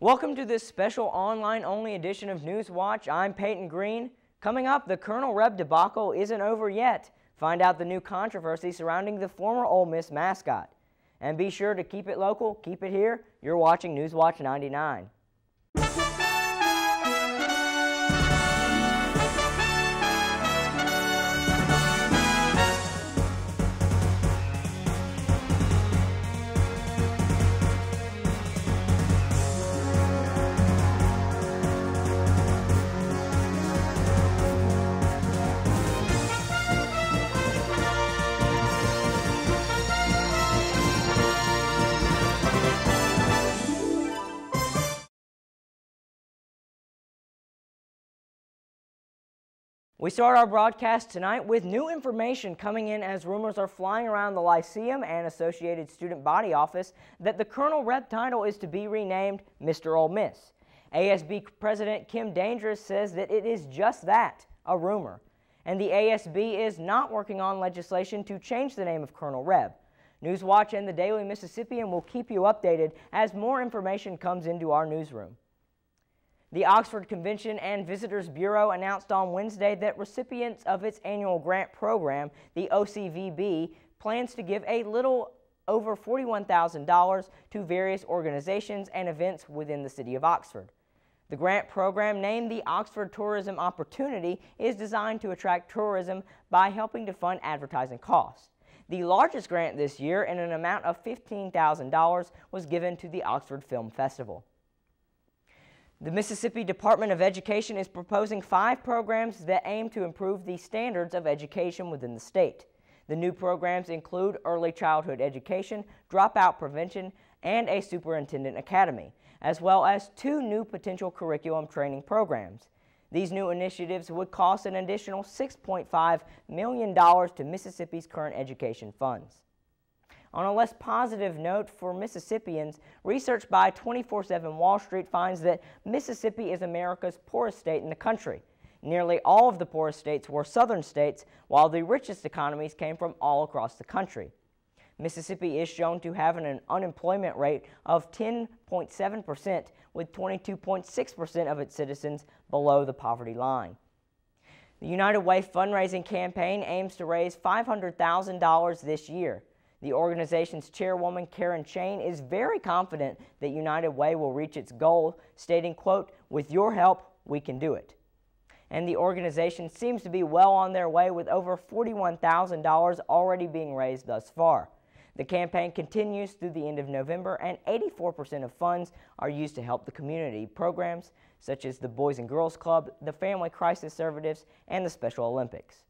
Welcome to this special online-only edition of NewsWatch. I'm Peyton Green. Coming up, the Colonel Reb debacle isn't over yet. Find out the new controversy surrounding the former Ole Miss mascot. And be sure to keep it local, keep it here. You're watching NewsWatch 99. We start our broadcast tonight with new information coming in as rumors are flying around the Lyceum and Associated Student Body Office that the Colonel Reb title is to be renamed Mr. Ole Miss. ASB President Kim Dangerous says that it is just that, a rumor. And the ASB is not working on legislation to change the name of Colonel Reb. NewsWatch and the Daily Mississippian will keep you updated as more information comes into our newsroom. The Oxford Convention and Visitors Bureau announced on Wednesday that recipients of its annual grant program, the OCVB, plans to give a little over $41,000 to various organizations and events within the city of Oxford. The grant program, named the Oxford Tourism Opportunity, is designed to attract tourism by helping to fund advertising costs. The largest grant this year, in an amount of $15,000, was given to the Oxford Film Festival. The Mississippi Department of Education is proposing 5 programs that aim to improve the standards of education within the state. The new programs include early childhood education, dropout prevention, and a superintendent academy, as well as 2 new potential curriculum training programs. These new initiatives would cost an additional $6.5 million to Mississippi's current education funds. On a less positive note for Mississippians, research by 24/7 Wall Street finds that Mississippi is America's poorest state in the country. Nearly all of the poorest states were southern states, while the richest economies came from all across the country. Mississippi is shown to have an unemployment rate of 10.7%, with 22.6% of its citizens below the poverty line. The United Way fundraising campaign aims to raise $500,000 this year. The organization's chairwoman, Karen Chain, is very confident that United Way will reach its goal, stating, quote, "With your help, we can do it." And the organization seems to be well on their way, with over $41,000 already being raised thus far. The campaign continues through the end of November, and 84% of funds are used to help the community programs such as the Boys and Girls Club, the Family Crisis Services, and the Special Olympics.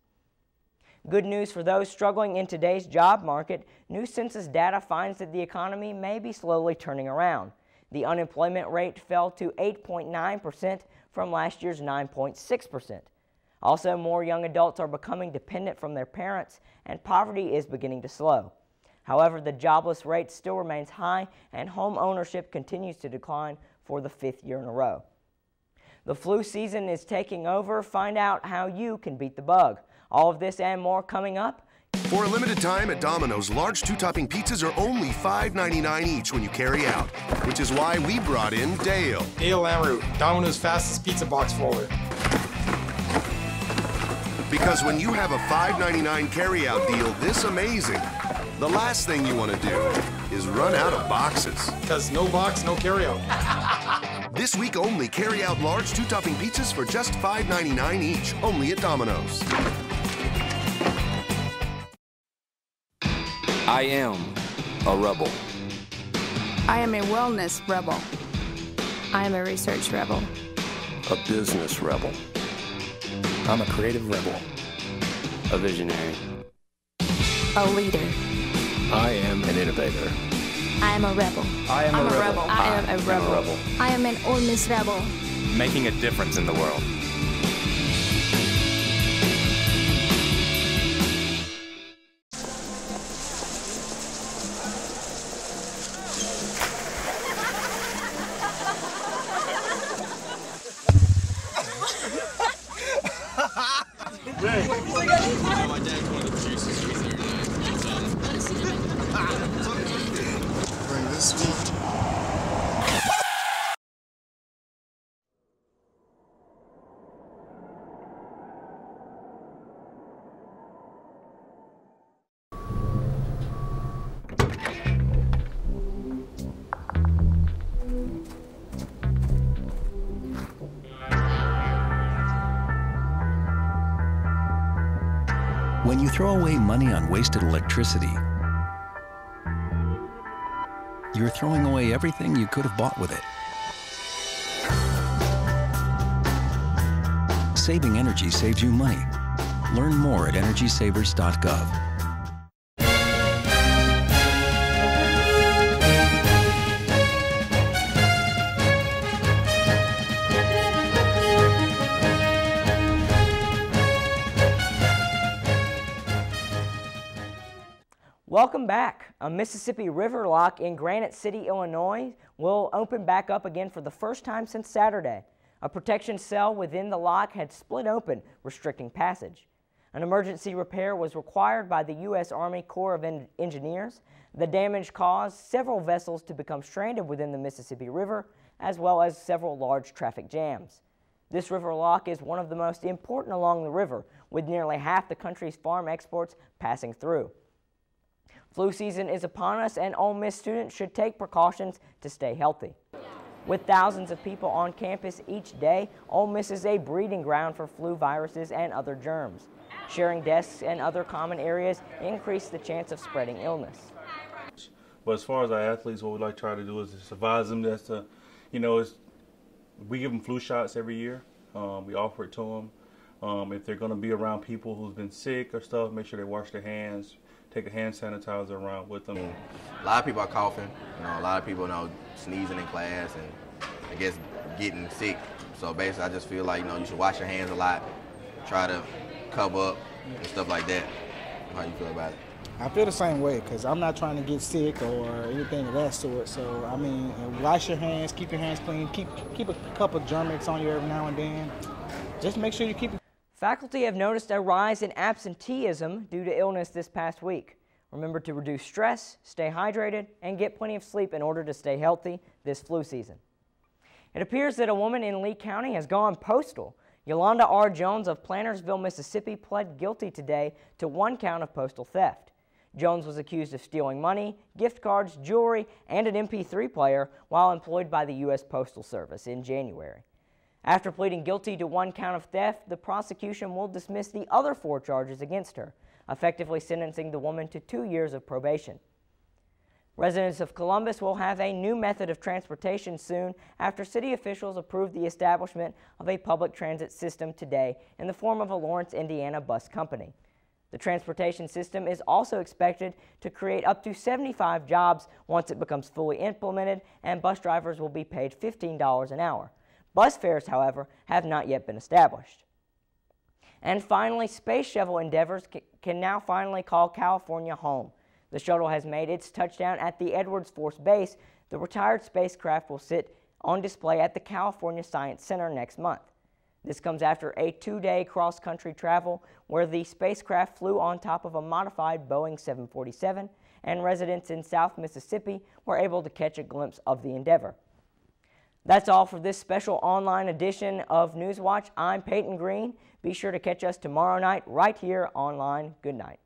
Good news for those struggling in today's job market. New census data finds that the economy may be slowly turning around. The unemployment rate fell to 8.9% from last year's 9.6%. Also, more young adults are becoming dependent from their parents, and poverty is beginning to slow. However, the jobless rate still remains high, and home ownership continues to decline for the 5th year in a row. The flu season is taking over. Find out how you can beat the bug. All of this and more coming up. For a limited time at Domino's, large 2-topping pizzas are only $5.99 each when you carry out, which is why we brought in Dale. Dale Lamroot, Domino's fastest pizza box forward. Because when you have a $5.99 carry-out deal this amazing, the last thing you want to do is run out of boxes. Because no box, no carry-out. This week only, carry out large 2-topping pizzas for just $5.99 each, only at Domino's. I am a rebel. I am a wellness rebel. I am a research rebel. A business rebel. I'm a creative rebel. A visionary. A leader. I am an innovator. I am a rebel. I am a rebel. I am a rebel. I am an Ole Miss rebel. Making a difference in the world. My dad's one of the producers. He's here tonight. Bring this week. When you throw away money on wasted electricity, you're throwing away everything you could have bought with it. Saving energy saves you money. Learn more at EnergySavers.gov. Welcome back. A Mississippi River lock in Granite City, Illinois will open back up again for the first time since Saturday. A protection cell within the lock had split open, restricting passage. An emergency repair was required by the U.S. Army Corps of Engineers. The damage caused several vessels to become stranded within the Mississippi River, as well as several large traffic jams. This river lock is one of the most important along the river, with nearly half the country's farm exports passing through. Flu season is upon us, and Ole Miss students should take precautions to stay healthy. With thousands of people on campus each day, Ole Miss is a breeding ground for flu viruses and other germs. Sharing desks and other common areas increase the chance of spreading illness. But as far as our athletes, what we like to try to do is just advise them that, we give them flu shots every year. We offer it to them. If they're going to be around people who's been sick or stuff, make sure they wash their hands. Take a hand sanitizer around with them. A lot of people are coughing. A lot of people sneezing in class and I guess getting sick. So basically, I just feel like you should wash your hands a lot. Try to cover up and stuff like that. How you feel about it? I feel the same way because I'm not trying to get sick or anything of that sort. So wash your hands, keep your hands clean, keep a couple of Germ-X on you every now and then. Just make sure you keep. Faculty have noticed a rise in absenteeism due to illness this past week. Remember to reduce stress, stay hydrated, and get plenty of sleep in order to stay healthy this flu season. It appears that a woman in Lee County has gone postal. Yolanda R. Jones of Plantersville, Mississippi, pled guilty today to 1 count of postal theft. Jones was accused of stealing money, gift cards, jewelry, and an MP3 player while employed by the U.S. Postal Service in January. After pleading guilty to 1 count of theft, the prosecution will dismiss the other 4 charges against her, effectively sentencing the woman to 2 years of probation. Residents of Columbus will have a new method of transportation soon after city officials approved the establishment of a public transit system today in the form of a Lawrence, Indiana bus company. The transportation system is also expected to create up to 75 jobs once it becomes fully implemented, and bus drivers will be paid $15 an hour. Bus fares, however, have not yet been established. And finally, space shuttle endeavors can now finally call California home. The shuttle has made its touchdown at the Edwards Force Base. The retired spacecraft will sit on display at the California Science Center next month. This comes after a 2-day cross-country travel where the spacecraft flew on top of a modified Boeing 747, and residents in South Mississippi were able to catch a glimpse of the endeavor. That's all for this special online edition of NewsWatch. I'm Peyton Green. Be sure to catch us tomorrow night right here online. Good night.